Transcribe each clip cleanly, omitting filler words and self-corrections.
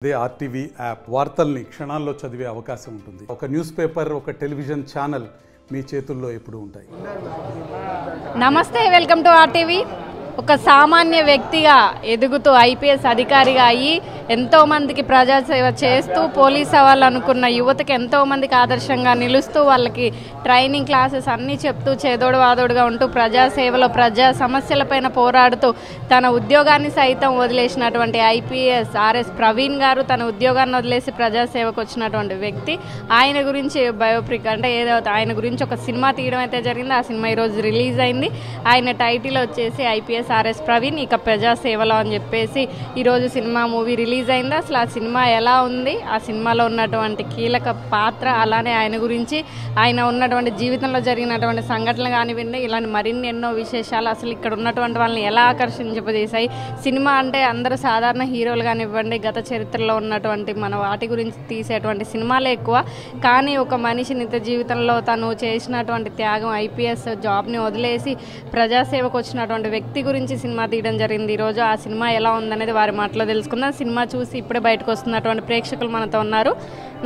అదే RTV app వార్తల్ని క్షణాల్లో చదివే అవకాశం ఉంటుంది. ఒక న్యూస్ పేపర్, ఒక టెలివిజన్ ఛానల్ మీ చేతుల్లో ఎప్పుడూ ఉంటాయి. నమస్తే, వెల్కమ్ టు ఆర్టీవీ. ఒక సామాన్య వ్యక్తిగా ఎదుగుతూ ఐపీఎస్ అధికారిగా అయ్యి ఎంతోమందికి ప్రజాసేవ చేస్తూ పోలీస్ అవ్వాలనుకున్న యువతకి ఎంతోమందికి ఆదర్శంగా నిలుస్తూ వాళ్ళకి ట్రైనింగ్ క్లాసెస్ అన్నీ చెప్తూ చేదోడు వాదోడుగా ఉంటూ ప్రజాసేవలో ప్రజా సమస్యలపైన పోరాడుతూ తన ఉద్యోగాన్ని సైతం వదిలేసినటువంటి ఐపీఎస్ ఆర్ఎస్ ప్రవీణ్ గారు తన ఉద్యోగాన్ని వదిలేసి ప్రజాసేవకు వచ్చినటువంటి వ్యక్తి. ఆయన గురించి బయోపిక్ అంటే ఏదో ఆయన గురించి ఒక సినిమా తీయడం అయితే జరిగింది. ఆ సినిమా ఈరోజు రిలీజ్ అయింది. ఆయన టైటిల్ వచ్చేసి ఐపీఎస్ ఆర్ఎస్ ప్రవీణ్ ఇక ప్రజాసేవలో అని చెప్పేసి ఈరోజు సినిమా మూవీ రిలీజ్ అయింది. అసలు ఆ సినిమా ఎలా ఉంది, ఆ సినిమాలో ఉన్నటువంటి కీలక పాత్ర, అలానే ఆయన గురించి ఆయన ఉన్నటువంటి జీవితంలో జరిగినటువంటి సంఘటనలు కానివ్వండి, ఇలాంటి మరిన్ని ఎన్నో విశేషాలు అసలు ఇక్కడ ఉన్నటువంటి వాళ్ళని ఎలా ఆకర్షింపజేశాయి. సినిమా అంటే అందరూ సాధారణ హీరోలు కానివ్వండి, గత చరిత్రలో ఉన్నటువంటి మన వాటి గురించి తీసేటువంటి సినిమాలే ఎక్కువ. కానీ ఒక మనిషి నిత్య జీవితంలో తను చేసినటువంటి త్యాగం, ఐపీఎస్ జాబ్ని వదిలేసి ప్రజాసేవకు వచ్చినటువంటి వ్యక్తి గురించి సినిమా తీయడం జరిగింది. ఈరోజు ఆ సినిమా ఎలా ఉందనేది వారి మాటలో తెలుసుకుందాం. సినిమా చూసి ఇప్పుడే బయటకు వస్తున్నటువంటి ప్రేక్షకులు మనతో ఉన్నారు.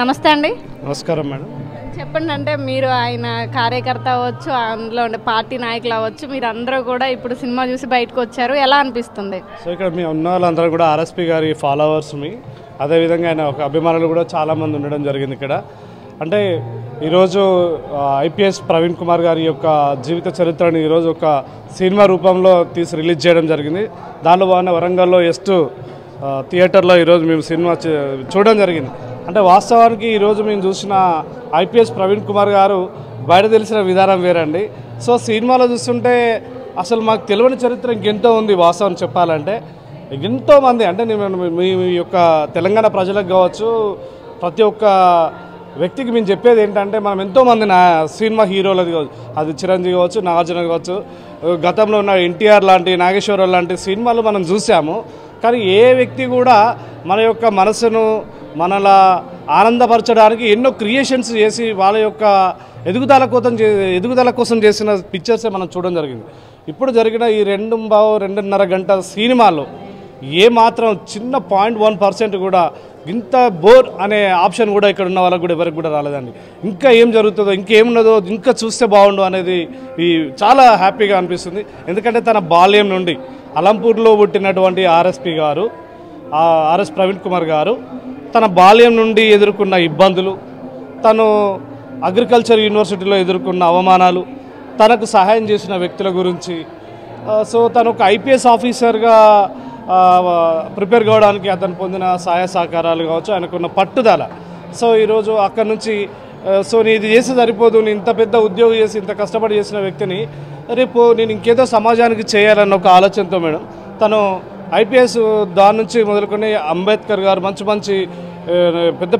నమస్తే అండి. నమస్కారం మేడం. చెప్పండి, అంటే మీరు ఆయన కార్యకర్త అవ్వచ్చు, అందులో ఉండే పార్టీ నాయకులు అవ్వచ్చు, మీరు అందరూ కూడా ఇప్పుడు సినిమా చూసి బయటకు వచ్చారు, ఎలా అనిపిస్తుంది? సో ఇక్కడ మీ ఉన్న వాళ్ళందరూ కూడా ఆర్ఎస్పీ గారి ఫాలోవర్స్ మీ అదేవిధంగా ఆయన ఒక అభిమానులు కూడా చాలామంది ఉండడం జరిగింది ఇక్కడ. అంటే ఈరోజు ఐపీఎస్ ప్రవీణ్ కుమార్ గారి యొక్క జీవిత చరిత్రని ఈరోజు ఒక సినిమా రూపంలో తీసి రిలీజ్ చేయడం జరిగింది. దానిలో బాగా వరంగల్లో ఎస్ట్ థియేటర్లో ఈరోజు మేము సినిమా చూడడం జరిగింది. అంటే వాస్తవానికి ఈరోజు మేము చూసిన ఐపీఎస్ ప్రవీణ్ కుమార్ గారు బయట తెలిసిన విధానం వేరండి. సో సినిమాలో చూస్తుంటే అసలు మాకు తెలియని చరిత్ర ఇంకెంతో ఉంది. వాస్తవం చెప్పాలంటే ఎంతోమంది, అంటే మీ యొక్క తెలంగాణ ప్రజలకు కావచ్చు, ప్రతి ఒక్క వ్యక్తికి మేము చెప్పేది ఏంటంటే, మనం ఎంతోమంది సినిమా హీరోలది కావచ్చు, అది చిరంజీవి కావచ్చు, నాగార్జున కావచ్చు, గతంలో ఉన్న ఎన్టీఆర్ లాంటి, నాగేశ్వరరావు లాంటి సినిమాలు మనం చూసాము. కానీ ఏ వ్యక్తి కూడా మన యొక్క మనసును మనలా ఆనందపరచడానికి ఎన్నో క్రియేషన్స్ చేసి వాళ్ళ యొక్క ఎదుగుదల కోసం చేసిన పిక్చర్సే మనం చూడడం జరిగింది. ఇప్పుడు జరిగిన ఈ 2.5 గంట సినిమాలో ఏ మాత్రం చిన్న 0.1% కూడా ఇంత బోర్ అనే ఆప్షన్ కూడా ఇక్కడ ఉన్న వాళ్ళకు కూడా ఎవరికి కూడా రాలేదండి. ఇంకా ఏం జరుగుతుందో, ఇంకేమున్నదో ఇంకా చూస్తే బాగుండు అనేది చాలా హ్యాపీగా అనిపిస్తుంది. ఎందుకంటే తన బాల్యం నుండి అలంపూర్లో పుట్టినటువంటి ఆర్ఎస్ ప్రవీణ్ కుమార్ గారు తన బాల్యం నుండి ఎదుర్కొన్న ఇబ్బందులు, తను అగ్రికల్చర్ యూనివర్సిటీలో ఎదుర్కొన్న అవమానాలు, తనకు సహాయం చేసిన వ్యక్తుల గురించి, సో తను ఒక ఐపీఎస్ ఆఫీసర్గా ప్రిపేర్ కావడానికి అతను పొందిన సహాయ సహకారాలు కావచ్చు, ఆయనకున్న పట్టుదల. సో ఈరోజు అక్కడి నుంచి నేను ఇది చేసి సరిపోదు, నేను ఇంత పెద్ద ఉద్యోగం చేసి ఇంత కష్టపడి చేసిన వ్యక్తిని రేపు నేను ఇంకేదో సమాజానికి చేయాలన్న ఒక ఆలోచనతో మేడం తను ఐపీఎస్ దాని నుంచి మొదలుకొని అంబేద్కర్ గారు మంచి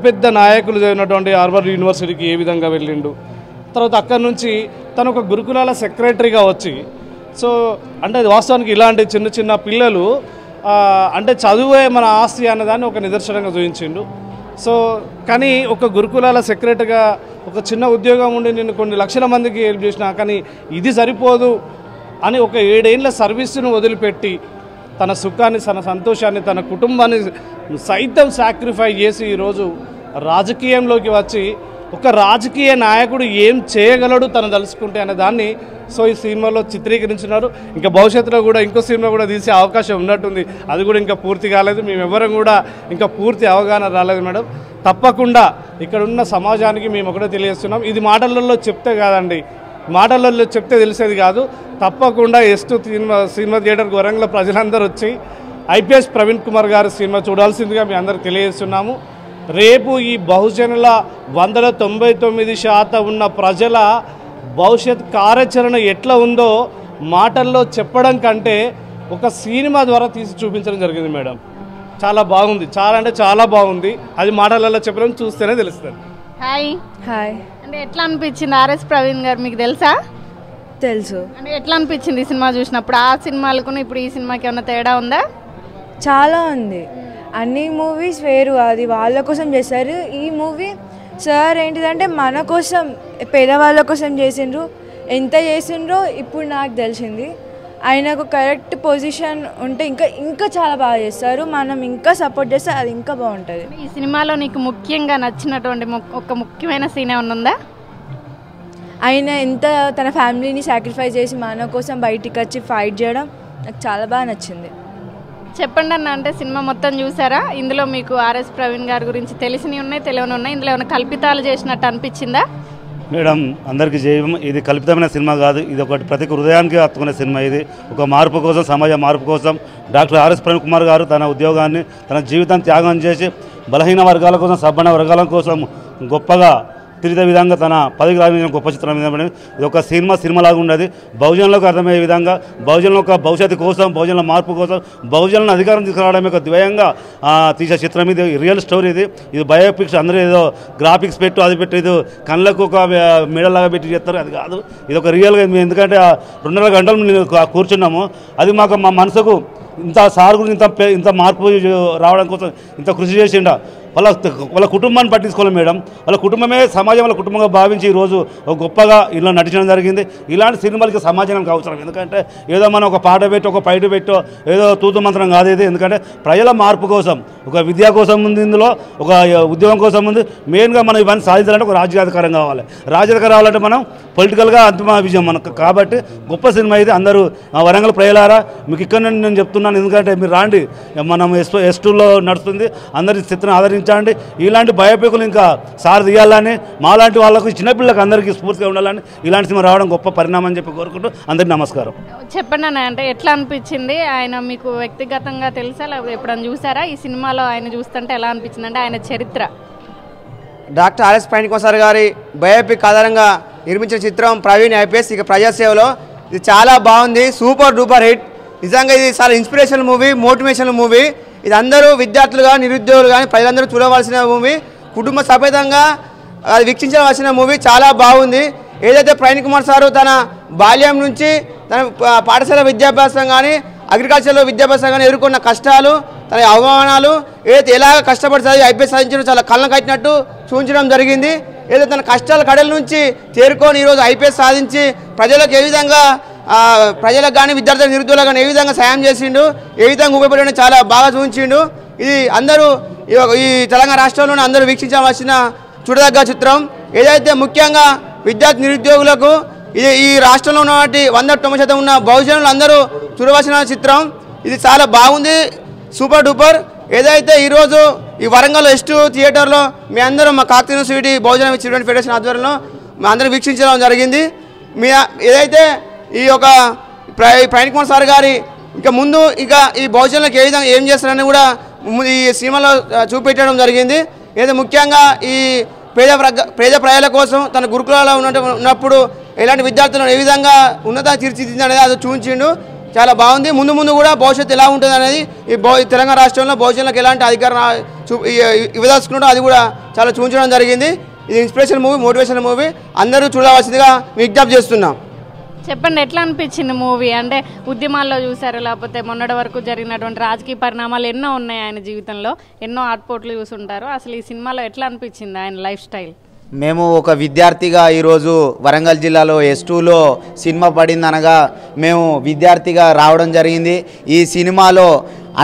పెద్ద నాయకులు చదివినటువంటి హార్వర్డ్ యూనివర్సిటీకి ఏ విధంగా వెళ్ళిండు, తర్వాత అక్కడి నుంచి తను ఒక గురుకులాల సెక్రటరీగా వచ్చి, సో అంటే వాస్తవానికి ఇలాంటి చిన్న పిల్లలు అంటే చదువే మన ఆస్తి అన్నదాన్ని ఒక నిదర్శనంగా చూపించిండు. సో కానీ ఒక గురుకులాల సెక్రటరీగా ఒక చిన్న ఉద్యోగం ఉండి నేను కొన్ని లక్షల మందికి హెల్ప్ చేసిన, కానీ ఇది సరిపోదు అని ఒక 7 ఏళ్ళ సర్వీస్ను వదిలిపెట్టి తన సుఖాన్ని, తన సంతోషాన్ని, తన కుటుంబాన్ని సైతం సాక్రిఫై చేసి ఈరోజు రాజకీయంలోకి వచ్చి ఒక రాజకీయ నాయకుడు ఏం చేయగలడు తను తలుచుకుంటే అనే దాన్ని సో ఈ సినిమాలో చిత్రీకరించినారు. ఇంకా భవిష్యత్తులో కూడా ఇంకో సినిమా కూడా తీసే అవకాశం ఉన్నట్టుంది. అది కూడా ఇంకా పూర్తి కాలేదు. మేమెవ్వరం కూడా ఇంకా పూర్తి అవగాహన రాలేదు మేడం. తప్పకుండా ఇక్కడ ఉన్న సమాజానికి మేము ఒకటే తెలియజేస్తున్నాం, ఇది మాటలలో చెప్తే కాదండి, మాటలలో చెప్తే తెలిసేది కాదు. తప్పకుండా ఎస్ట్ సినిమా థియేటర్కి వరంగల్ ప్రజలందరూ వచ్చి ఐపీఎస్ ప్రవీణ్ కుమార్ గారి సినిమా చూడాల్సిందిగా మీ అందరికి తెలియజేస్తున్నాము. రేపు ఈ బహుజనుల 199% ఉన్న ప్రజల భవిష్యత్ కార్యాచరణ ఎట్లా ఉందో మాటల్లో చెప్పడం కంటే ఒక సినిమా ద్వారా తీసి చూపించడం జరిగింది మేడం. చాలా బాగుంది, చాలా అంటే చాలా బాగుంది. అది మాటలలో చెప్పడం చూస్తేనే తెలుస్తుంది. హాయ్. అంటే ఎట్లా అనిపించింది ఆర్ఎస్ ప్రవీణ్ గారు, మీకు తెలుసా? తెలుసు. అంటే ఎట్లా అనిపించింది ఈ సినిమా చూసినప్పుడు? ఆ సినిమాలకు ఇప్పుడు ఈ సినిమాకి ఏమైనా తేడా ఉందా? చాలా ఉంది. అన్ని మూవీస్ వేరు, అది వాళ్ళ కోసం చేశారు. ఈ మూవీ సార్ ఏంటిదంటే మన కోసం, పేదవాళ్ళ కోసం చేసిండ్రు. ఎంత చేసిండ్రో ఇప్పుడు నాకు తెలిసింది. ఆయనకు కరెక్ట్ పొజిషన్ ఉంటే ఇంకా ఇంకా చాలా బాగా చేస్తారు. మనం ఇంకా సపోర్ట్ చేస్తే అది ఇంకా బాగుంటుంది. ఈ సినిమాలో నీకు ముఖ్యంగా నచ్చినటువంటి ఒక ముఖ్యమైన సీన్ ఏమన్నా ఉందా? ఆయన ఎంత తన ఫ్యామిలీని సాక్రిఫైస్ చేసి మన కోసం బయటికి వచ్చి ఫైట్ చేయడం నాకు చాలా బాగా నచ్చింది. చెప్పండి అన్న, అంటే సినిమా మొత్తం చూసారా? ఇందులో మీకు ఆర్ఎస్ ప్రవీణ్ గారి గురించి తెలిసినవి ఉన్నాయి, తెలియని ఉన్నాయి. ఇందులో ఏమైనా కల్పితాలు చేసినట్టు అనిపించిందా? మేడం అందరికీ జయం. ఇది కల్పితమైన సినిమా కాదు, ఇది ఒకటి ప్రతి హృదయానికి హత్తుకునే సినిమా. ఇది ఒక మార్పు కోసం, సమాజ మార్పు కోసం డాక్టర్ ఆర్ఎస్ ప్రవీణ్ కుమార్ గారు తన ఉద్యోగాన్ని, తన జీవితాన్ని త్యాగం చేసి బలహీన వర్గాల కోసం, సబ్బణ వర్గాల కోసం గొప్పగా తిరిగే విధంగా తన పదవికి రాసిన గొప్ప చిత్రం ఇది. ఇది ఒక సినిమాలాగా ఉండదు. బహుజనులకు అర్థమయ్యే విధంగా, బహుజనుల యొక్క భవిష్యత్తు కోసం, బహుజనుల మార్పు కోసం, బహుజనులను అధికారం తీసుకురావడం యొక్క ద్వయంగా తీసే చిత్రం ఇది. రియల్ స్టోరీ ఇది బయోపిక్స్. అందరూ ఏదో గ్రాఫిక్స్ పెట్టు అది పెట్టి ఇది కళ్ళకు ఒక మెడలాగా పెట్టి చేస్తారు, అది కాదు. ఇది ఒక రియల్గా. ఎందుకంటే 2.5 గంటలు నేను కూర్చున్నాము. అది మాకు మా మనసుకు ఇంత సార్ గురించి ఇంత మార్పు రావడం కోసం ఇంత కృషి చేసిండ. వాళ్ళ కుటుంబాన్ని పట్టించుకోవాలి మేడం. వాళ్ళ కుటుంబమే సమాజం వాళ్ళ కుటుంబంగా భావించి ఈరోజు ఒక గొప్పగా ఇలా నటించడం జరిగింది. ఇలాంటి సినిమాలకి సమాజానికి అవసరం. ఎందుకంటే ఏదో మనం ఒక పాట పెట్టి ఒక పైట పెట్టో ఏదో తూతు మంత్రం కాదు ఇది. ఎందుకంటే ప్రజల మార్పు కోసం, ఒక విద్య కోసం ఉంది, ఇందులో ఒక ఉద్యోగం కోసం ఉంది. మెయిన్గా మనం ఇవన్నీ సాధించాలంటే ఒక రాజ్యాధికారం కావాలి. రాజ్యాధికారం రావాలంటే మనం పొలిటికల్గా అంతిమ విజయం మనకు. కాబట్టి గొప్ప సినిమా ఇది. అందరూ వరంగల్ ప్రజలారా మీకు ఇక్కడ నుండి నేను చెప్తున్నాను. ఎందుకంటే మీరు రాండి, మనం S2లో నడుస్తుంది. అందరి చిత్రం ఆదరించండి. ఇలాంటి బయోపిక్లు ఇంకా సార్ తీయాలని, మాలాంటి వాళ్ళకు, చిన్నపిల్లలకు అందరికీ స్ఫూర్తిగా ఉండాలని ఇలాంటి సినిమా రావడం గొప్ప పరిణామం అని చెప్పి కోరుకుంటూ అందరికీ నమస్కారం. చెప్పండి అన్న, అంటే ఎట్లా అనిపించింది? ఆయన మీకు వ్యక్తిగతంగా తెలుసా, లేకపోతే ఎప్పుడైనా చూసారా? ఈ సినిమాలో ఆయన చూస్తుంటే ఎలా అనిపించింది? అంటే ఆయన చరిత్ర, డాక్టర్ ఆర్ఎస్ ప్రవీణ్ కుమార్ గారి బయోపిక్ ఆధారంగా నిర్మించిన చిత్రం ప్రవీణ్ IPS ఇక ప్రజాసేవలో. ఇది చాలా బాగుంది, సూపర్ డూపర్ హిట్. నిజంగా ఇది చాలా ఇన్స్పిరేషనల్ మూవీ, మోటివేషనల్ మూవీ. ఇది అందరూ విద్యార్థులు కానీ, నిరుద్యోగులు కానీ, ప్రజలందరూ చూడవలసిన మూవీ, కుటుంబ సమేతంగా అది వీక్షించవలసిన మూవీ. చాలా బాగుంది. ఏదైతే ప్రవీణ్ కుమార్ సారు తన బాల్యం నుంచి తన పాఠశాల విద్యాభ్యాసం కానీ, అగ్రికల్చర్లో విద్యాభ్యాసం కానీ ఎదుర్కొన్న కష్టాలు, తన అవమానాలు, ఏదైతే ఎలాగ కష్టపడి IPS సాధించడం చాలా కళ్ళను కట్టినట్టు చూపించడం జరిగింది. ఏదైతే తన కష్టాల కడల నుంచి తేరుకొని ఈరోజు IPS సాధించి ప్రజలకు ఏ విధంగా, ప్రజలకు కానీ, విద్యార్థులకు, నిరుద్యోగులకు కానీ ఏ విధంగా సాయం చేసిండు, ఏ విధంగా ఉపయోగపడి చాలా బాగా చూపించిండు. ఇది అందరూ ఈ తెలంగాణ రాష్ట్రంలోనే అందరూ వీక్షించవలసిన చూడదగ్గ చిత్రం. ఏదైతే ముఖ్యంగా విద్యార్థి నిరుద్యోగులకు, ఇది ఈ రాష్ట్రంలో ఉన్నటువంటి 109% ఉన్న బహుజనులు అందరూ చూడవలసిన చిత్రం. ఇది చాలా బాగుంది, సూపర్ డూపర్. ఏదైతే ఈరోజు ఈ వరంగల్ S2 థియేటర్లో మీ అందరూ మా కాకతీయ యూనివర్సిటీ బహుజన స్టూడెంట్ ఫెడరేషన్ ఆధ్వర్యంలో మా అందరూ వీక్షించడం జరిగింది. ఏదైతే ఈ యొక్క ప్రవీణ్ కుమార్ సార్ గారి ఇక ముందు ఇక ఈ బహుజనులకు ఏ విధంగా ఏం చేస్తారని కూడా ఈ సినిమాలో చూపెట్టడం జరిగింది. ఏదైతే ముఖ్యంగా ఈ పేద ప్రజల కోసం తన గురుకులాల్లో ఉన్నప్పుడు ఎలాంటి విద్యార్థులను ఏ విధంగా ఉన్నత తీర్చిదిద్ది అనేది అది చూపించిండు. చాలా బాగుంది. ముందు ముందు కూడా భవిష్యత్తు ఎలా ఉంటుంది అనేది ఈ తెలంగాణ రాష్ట్రంలో బహుజనులకు ఎలాంటి అధికారం ఇవ్వదలుచుకుంటూ అది కూడా చాలా చూపించడం జరిగింది. ఇది ఇన్స్పిరేషన్ మూవీ, మోటివేషన్ మూవీ. అందరూ చూడవలసిందిగా విజ్ఞప్తి చేస్తున్నాం. చెప్పండి, ఎట్లా అనిపించింది మూవీ? అంటే ఉద్యమాల్లో చూసారు, లేకపోతే మొన్నటి వరకు జరిగినటువంటి రాజకీయ పరిణామాలు ఎన్నో ఉన్నాయి ఆయన జీవితంలో, ఎన్నో ఆటుపోట్లు చూసుంటారు. అసలు ఈ సినిమాలో ఎట్లా అనిపించింది ఆయన లైఫ్ స్టైల్? మేము ఒక విద్యార్థిగా ఈరోజు వరంగల్ జిల్లాలో S2లో సినిమా పడిందనగా మేము విద్యార్థిగా రావడం జరిగింది. ఈ సినిమాలో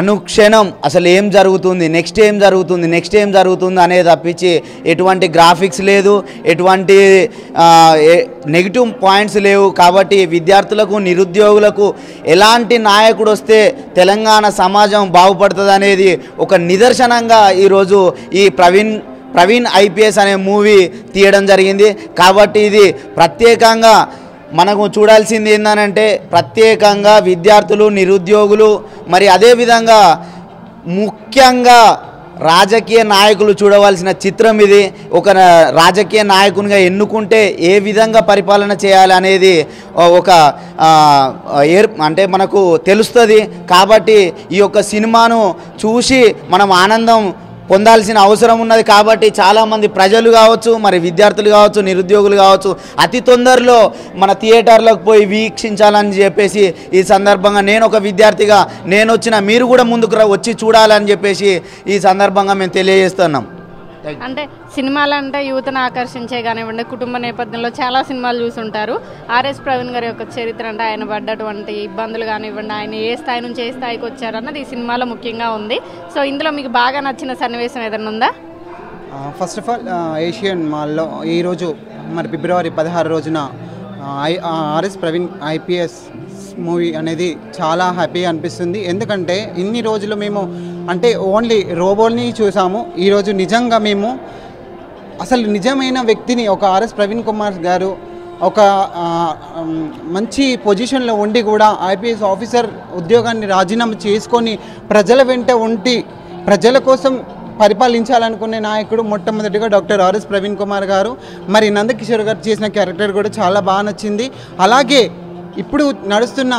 అనుక్షణం అసలు ఏం జరుగుతుంది, నెక్స్ట్ ఏం జరుగుతుంది అనేది తప్పించి ఎటువంటి గ్రాఫిక్స్ లేదు, ఎటువంటి నెగిటివ్ పాయింట్స్ లేవు. కాబట్టి విద్యార్థులకు, నిరుద్యోగులకు ఎలాంటి నాయకుడు వస్తే తెలంగాణ సమాజం బాగుపడుతుంది అనేది ఒక నిదర్శనంగా ఈరోజు ఈ ప్రవీణ్ IPS అనే మూవీ తీయడం జరిగింది. కాబట్టి ఇది ప్రత్యేకంగా మనకు చూడాల్సింది ఏంటంటే, ప్రత్యేకంగా విద్యార్థులు, నిరుద్యోగులు, మరి అదేవిధంగా ముఖ్యంగా రాజకీయ నాయకులు చూడవలసిన చిత్రం ఇది. ఒక రాజకీయ నాయకునిగా ఎన్నుకుంటే ఏ విధంగా పరిపాలన చేయాలి అనేది ఒక అంటే మనకు తెలుస్తుంది. కాబట్టి ఈ యొక్క సినిమాను చూసి మనం ఆనందం పొందాల్సిన అవసరం ఉన్నది. కాబట్టి చాలామంది ప్రజలు కావచ్చు, మరి విద్యార్థులు కావచ్చు, నిరుద్యోగులు కావచ్చు అతి తొందరలో మన థియేటర్లకు పోయి వీక్షించాలని చెప్పేసి ఈ సందర్భంగా నేను ఒక విద్యార్థిగా నేను వచ్చిన మీరు కూడా ముందుకు వచ్చి చూడాలని చెప్పేసి ఈ సందర్భంగా మేము తెలియజేస్తున్నాం. అంటే సినిమాలు అంటే యువతను ఆకర్షించే కానివ్వండి, కుటుంబ నేపథ్యంలో చాలా సినిమాలు చూసుంటారు. ఆర్ఎస్ ప్రవీణ్ గారి యొక్క చరిత్ర అంటే ఆయన పడ్డటువంటి ఇబ్బందులు కానివ్వండి, ఆయన ఏ స్థాయి నుంచి ఏ స్థాయికి వచ్చారన్నది ఈ సినిమాలో ముఖ్యంగా ఉంది. సో ఇందులో మీకు బాగా నచ్చిన సన్నివేశం ఏదైనా ఉందా? ఫస్ట్ ఆఫ్ ఆల్ ఏషియన్ మాల్లో ఈరోజు మరి ఫిబ్రవరి 16 రోజున ఆర్ఎస్ ప్రవీణ్ ఐపీఎస్ మూవీ అనేది చాలా హ్యాపీగా అనిపిస్తుంది. ఎందుకంటే ఇన్ని రోజులు మేము అంటే ఓన్లీ రోబోల్ని చూసాము. ఈరోజు నిజంగా మేము అసలు నిజమైన వ్యక్తిని ఒక ఆర్ఎస్ ప్రవీణ్ కుమార్ గారు ఒక మంచి పొజిషన్లో ఉండి కూడా ఐపీఎస్ ఆఫీసర్ ఉద్యోగాన్ని రాజీనామా చేసుకొని ప్రజల వెంట ఉండి ప్రజల కోసం పరిపాలించాలనుకునే నాయకుడు మొట్టమొదటిగా డాక్టర్ ఆర్ఎస్ ప్రవీణ్ కుమార్ గారు. మరి నందకిషోర్ గారు చేసిన క్యారెక్టర్ కూడా చాలా బాగా నచ్చింది. అలాగే ఇప్పుడు నడుస్తున్న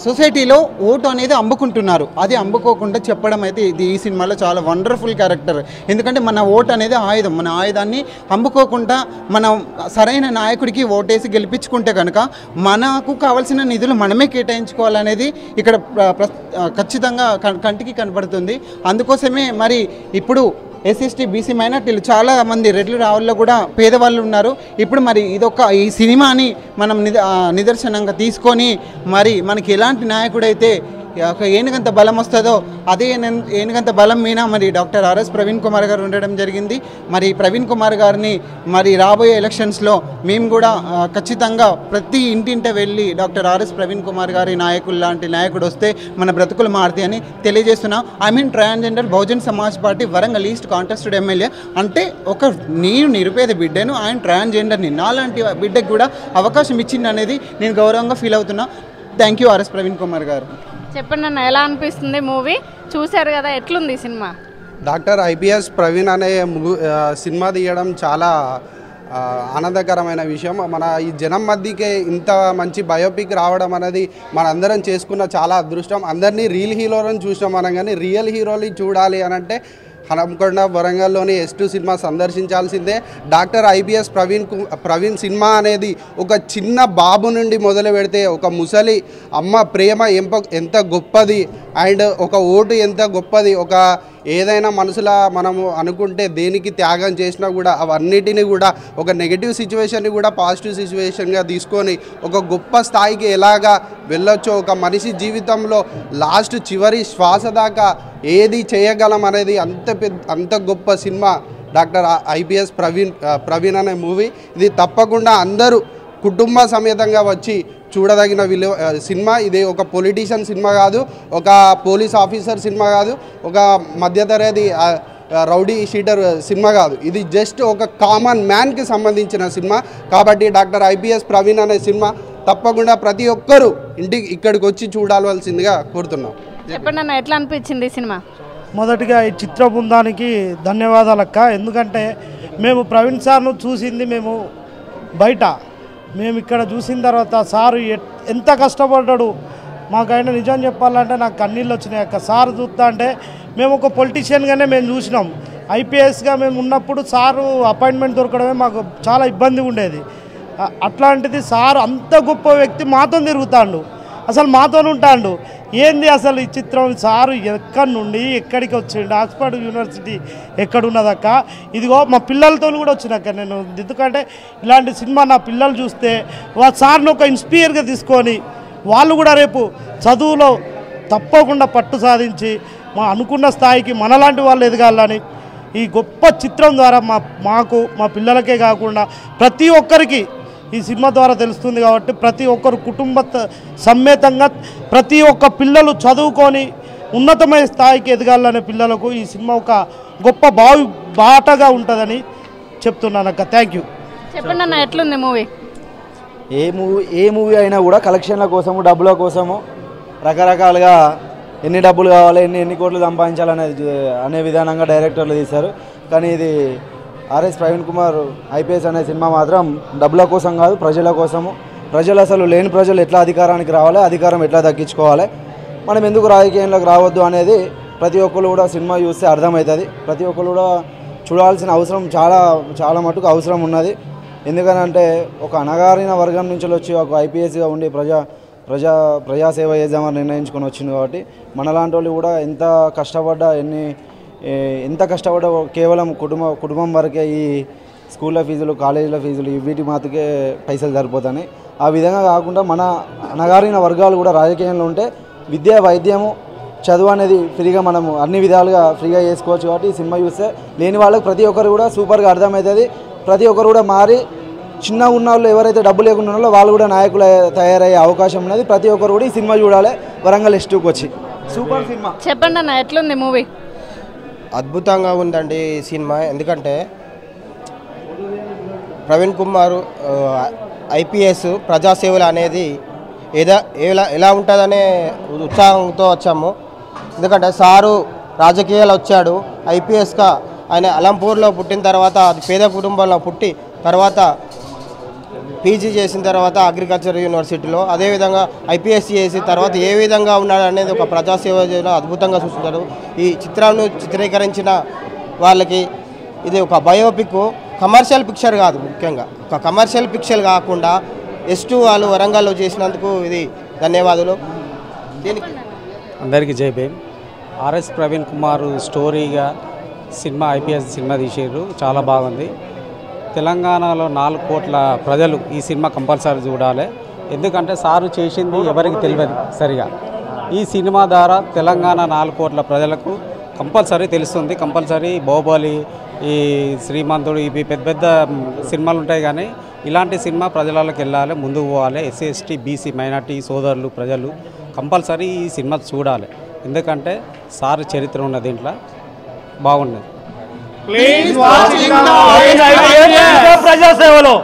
సొసైటీలో ఓటు అనేది అమ్ముకుంటున్నారు, అది అమ్ముకోకుండా చెప్పడం అయితే ఇది ఈ సినిమాలో చాలా వండర్ఫుల్ క్యారెక్టర్. ఎందుకంటే మన ఓటు అనేది ఆయుధం, మన ఆయుధాన్ని అమ్ముకోకుండా మనం సరైన నాయకుడికి ఓటేసి గెలిపించుకుంటే కనుక మనకు కావాల్సిన నిధులు మనమే కేటాయించుకోవాలనేది ఇక్కడ ఖచ్చితంగా కంటికి కనబడుతుంది. అందుకోసమే మరి ఇప్పుడు ఎస్సీ బీసీ మైనార్టీలు చాలామంది రెడ్లు రావుల్లో కూడా పేదవాళ్ళు ఉన్నారు. ఇప్పుడు మరి ఈ సినిమాని మనం నిదర్శనంగా తీసుకొని మరి మనకి ఎలాంటి నాయకుడైతే ఒక ఏనుగంత బలం వస్తుందో అదే ఏనుగంత బలం మీద మరి డాక్టర్ ఆర్ఎస్ ప్రవీణ్ కుమార్ గారు ఉండడం జరిగింది. మరి ప్రవీణ్ కుమార్ గారిని మరి రాబోయే ఎలక్షన్స్లో మేము కూడా ఖచ్చితంగా ప్రతి ఇంటింట వెళ్ళి డాక్టర్ ఆర్ఎస్ ప్రవీణ్ కుమార్ గారి నాయకులు లాంటి నాయకుడు వస్తే మన బ్రతుకులు మారుతాయని తెలియజేస్తున్నాం. I mean transgender Bahujan Samaj party Warangal east contested MLA. అంటే నేను నిరుపేద బిడ్డను, ఆయన ట్రాన్స్జెండర్ని, నాలాంటి బిడ్డకు కూడా అవకాశం ఇచ్చింది అనేది నేను గౌరవంగా ఫీల్ అవుతున్నా. Thank you RS Praveen Kumar గారు. చెప్పండి అన్న, ఎలా అనిపిస్తుంది మూవీ? చూశారు కదా, ఎట్లుంది సినిమా? డాక్టర్ ఐపీఎస్ ప్రవీణ్ అనే సినిమా తీయడం చాలా ఆనందకరమైన విషయం. మన ఈ జనం మధ్యకే ఇంత మంచి బయోపిక్ రావడం అనేది మనందరం చేసుకున్న చాలా అదృష్టం. అందరినీ రియల్ హీరోలను చూసినాం మనం, కానీ రియల్ హీరోని చూడాలి అని అంటే హనంకొండ వరంగల్లోని S2 సినిమా సందర్శించాల్సిందే. డాక్టర్ ఐపీఎస్ ప్రవీణ్ సినిమా అనేది ఒక చిన్న బాబు నుండి మొదలు పెడితే ఒక ముసలి అమ్మ ప్రేమ ఎంత గొప్పది, అండ్ ఒక ఓటు ఎంత గొప్పది, ఒక ఏదైనా మనసులా మనము అనుకుంటే దేనికి త్యాగం చేసినా కూడా అవన్నిటిని కూడా ఒక నెగిటివ్ సిచ్యువేషన్ని కూడా పాజిటివ్ సిచ్యువేషన్గా తీసుకొని ఒక గొప్ప స్థాయికి ఎలాగా వెళ్ళొచ్చో, ఒక మనిషి జీవితంలో లాస్ట్ చివరి శ్వాస దాకా ఏది చేయగలం అనేది అంత గొప్ప సినిమా డాక్టర్ ఐపీఎస్ ప్రవీణ్ అనే మూవీ. ఇది తప్పకుండా అందరూ కుటుంబ సమేతంగా వచ్చి చూడదగిన సినిమా. ఇది ఒక పొలిటీషియన్ సినిమా కాదు, ఒక పోలీస్ ఆఫీసర్ సినిమా కాదు, ఒక మధ్యతరగతి రౌడీ షీటర్ సినిమా కాదు. ఇది జస్ట్ ఒక కామన్ మ్యాన్కి సంబంధించిన సినిమా. కాబట్టి డాక్టర్ ఐపీఎస్ ప్రవీణ్ అనే సినిమా తప్పకుండా ప్రతి ఒక్కరూ ఇక్కడికి వచ్చి చూడాల్సిందిగా కోరుతున్నాం. చెప్పండి అన్న, ఎట్లా అనిపించింది సినిమా? మొదటిగా ఈ చిత్ర బృందానికి ధన్యవాదాలక్క. ఎందుకంటే మేము ప్రవీణ్ సార్ను చూసింది మేము బయట, మేము ఇక్కడ చూసిన తర్వాత సారు ఎంత కష్టపడ్డాడు మాకైనా. నిజం చెప్పాలంటే నాకు కన్నీళ్ళు వచ్చినాయి అక్క. సారు చూస్తా అంటే మేము ఒక పొలిటీషియన్గానే మేము చూసినాం. ఐపీఎస్గా మేము ఉన్నప్పుడు సారు అపాయింట్మెంట్ దొరకడమే మాకు చాలా ఇబ్బందిగా ఉండేది. అట్లాంటిది సారు అంత గొప్ప వ్యక్తి మాతో తిరుగుతాడు, అసలు మాతో ఉంటాడు. ఏంది అసలు ఈ చిత్రం? సారు ఎక్కడి నుండి ఎక్కడికి వచ్చిండు? ఆక్స్ఫర్డ్ యూనివర్సిటీ ఎక్కడున్నదక్క? ఇదిగో మా పిల్లలతో కూడా వచ్చినాక నేను, ఎందుకంటే ఇలాంటి సినిమా నా పిల్లలు చూస్తే సార్ని ఒక ఇన్స్పైర్గా తీసుకొని వాళ్ళు కూడా రేపు చదువులో తప్పకుండా పట్టు సాధించి మా అనుకున్న స్థాయికి మనలాంటి వాళ్ళు ఎదగాలని ఈ గొప్ప చిత్రం ద్వారా మాకు మా పిల్లలకే కాకుండా ప్రతి ఒక్కరికి ఈ సినిమా ద్వారా తెలుస్తుంది. కాబట్టి ప్రతి ఒక్కరు కుటుంబ సమేతంగా ప్రతి ఒక్క పిల్లలు చదువుకొని ఉన్నతమైన స్థాయికి ఎదగాలనే పిల్లలకు ఈ సినిమా ఒక గొప్ప బాటగా ఉంటుందని చెప్తున్నాను అక్క. Thank you. చెప్పండి అన్న, ఎట్లుంది మూవీ? ఏ మూవీ అయినా కూడా కలెక్షన్ల కోసము, డబ్బుల కోసము రకరకాలుగా ఎన్ని డబ్బులు కావాలి, ఎన్ని కోట్లు సంపాదించాలనేది అనే విధానంగా డైరెక్టర్లు తీశారు. కానీ ఇది ఆర్ఎస్ ప్రవీణ్ కుమార్ ఐపీఎస్ అనే సినిమా మాత్రం డబ్బుల కోసం కాదు, ప్రజల కోసము. ప్రజలు అసలు లేని ప్రజలు ఎట్లా అధికారానికి రావాలి, అధికారం ఎట్లా దక్కించుకోవాలి, మనం ఎందుకు రాజకీయంలోకి రావద్దు అనేది ప్రతి ఒక్కరు కూడా సినిమా చూస్తే అర్థమవుతుంది. ప్రతి ఒక్కరు కూడా చూడాల్సిన అవసరం చాలా మటుకు అవసరం ఉన్నది. ఎందుకనంటే ఒక అణగారిన వర్గం నుంచి వచ్చి ఒక ఐపీఎస్గా ఉండి ప్రజాసేవ చేద్దామని నిర్ణయించుకొని వచ్చింది. కాబట్టి మనలాంటి వాళ్ళు కూడా ఎంత కష్టపడ్డా ఎంత కష్టపడ్డా కేవలం కుటుంబం వరకే ఈ స్కూళ్ళ ఫీజులు కాలేజీల ఫీజులు వీటి మాత్రకే పైసలు సరిపోతాయి. ఆ విధంగా కాకుండా మన అణగారిన వర్గాలు కూడా రాజకీయంలో ఉంటే విద్య వైద్యము చదువు అనేది ఫ్రీగా మనము అన్ని విధాలుగా ఫ్రీగా చేసుకోవచ్చు. కాబట్టి ఈ సినిమా చూస్తే లేని వాళ్ళకి ప్రతి ఒక్కరు కూడా సూపర్గా అర్థమవుతుంది. ప్రతి ఒక్కరు కూడా మారి చిన్నగా ఉన్న వాళ్ళు ఎవరైతే డబ్బు లేకుండా ఉన్నారో వాళ్ళు కూడా నాయకులు తయారయ్యే అవకాశం ఉన్నది. ప్రతి ఒక్కరు కూడా ఈ సినిమా చూడాలి వరంగల్ S2కి వచ్చి. Super cinema. చెప్పండి అన్న, ఎట్లుంది మూవీ? అద్భుతంగా ఉందండి ఈ సినిమా. ఎందుకంటే ప్రవీణ్ కుమార్ ఐపీఎస్ ప్రజాసేవలు అనేది ఎలా ఉంటుందనే ఉత్సాహంతో వచ్చాము. ఎందుకంటే సారు రాజకీయాలు వచ్చాడు, ఐపీఎస్గా ఆయన అలంపూర్లో పుట్టిన తర్వాత అది పేద కుటుంబంలో పుట్టి తర్వాత పీజీ చేసిన తర్వాత అగ్రికల్చర్ యూనివర్సిటీలో అదేవిధంగా ఐపీఎస్ చేసి తర్వాత ఏ విధంగా ఉన్నాడు అనేది ఒక ప్రజాసేవ అద్భుతంగా చూస్తున్నారు. ఈ చిత్రాన్ని చిత్రీకరించిన వాళ్ళకి ఇది ఒక బయోపిక్, కమర్షియల్ పిక్చర్ కాదు. ముఖ్యంగా ఒక కమర్షియల్ పిక్చర్ కాకుండా S2 వాళ్ళు వరంగల్లో చేసినందుకు ఇది ధన్యవాదాలు. దీనికి అందరికీ జై భీమ్. ఆర్ఎస్ ప్రవీణ్ కుమార్ స్టోరీగా సినిమా ఐపీఎస్ సినిమా తీసారు, చాలా బాగుంది. తెలంగాణలో 4 కోట్ల ప్రజలు ఈ సినిమా కంపల్సరీ చూడాలి. ఎందుకంటే సారు చేసింది ఎవరికి తెలియదు సరిగా. ఈ సినిమా ద్వారా తెలంగాణ 4 కోట్ల ప్రజలకు కంపల్సరీ తెలుస్తుంది. కంపల్సరీ బాహుబలి, ఈ శ్రీమంతుడు, ఇవి పెద్ద పెద్ద సినిమాలు ఉంటాయి, కానీ ఇలాంటి సినిమా ప్రజలకు వెళ్ళాలి, ముందుకు పోవాలి. ఎస్సీ ఎస్టీ బీసీ మైనార్టీ సోదరులు ప్రజలు కంపల్సరీ ఈ సినిమా చూడాలి. ఎందుకంటే సార్ చరిత్ర ఉన్న దీంట్లో బాగున్నది. ప్రజాసేవలో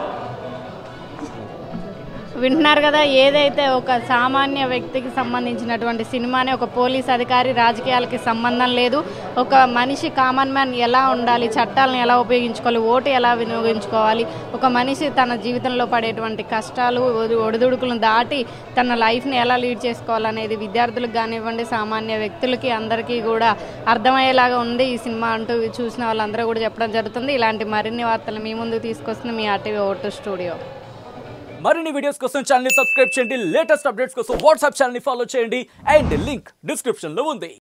వింటున్నారు కదా, ఏదైతే ఒక సామాన్య వ్యక్తికి సంబంధించినటువంటి సినిమానే, ఒక పోలీస్ అధికారి రాజకీయాలకి సంబంధం లేదు, ఒక మనిషి కామన్ మ్యాన్ ఎలా ఉండాలి, చట్టాలను ఎలా ఉపయోగించుకోవాలి, ఓటు ఎలా వినియోగించుకోవాలి, ఒక మనిషి తన జీవితంలో పడేటువంటి కష్టాలు ఒడిదుడుకులను దాటి తన లైఫ్ని ఎలా లీడ్ చేసుకోవాలనేది విద్యార్థులకు కానివ్వండి, సామాన్య వ్యక్తులకి అందరికీ కూడా అర్థమయ్యేలాగా ఉంది ఈ సినిమా అంటూ చూసిన వాళ్ళందరూ కూడా చెప్పడం జరుగుతుంది. ఇలాంటి మరిన్ని వార్తలు మీ ముందుకు తీసుకొస్తుంది మీ RTV O2 స్టూడియో. మరిన్ని వీడియోస్ కోసం ఛానల్ ని సబ్స్క్రైబ్ చేయండి, లేటెస్ట్ అప్డేట్స్ కోసం వాట్సాప్ ఛానల్ ని ఫాలో చేయండి, అండ్ లింక్ డిస్క్రిప్షన్ లో ఉంది.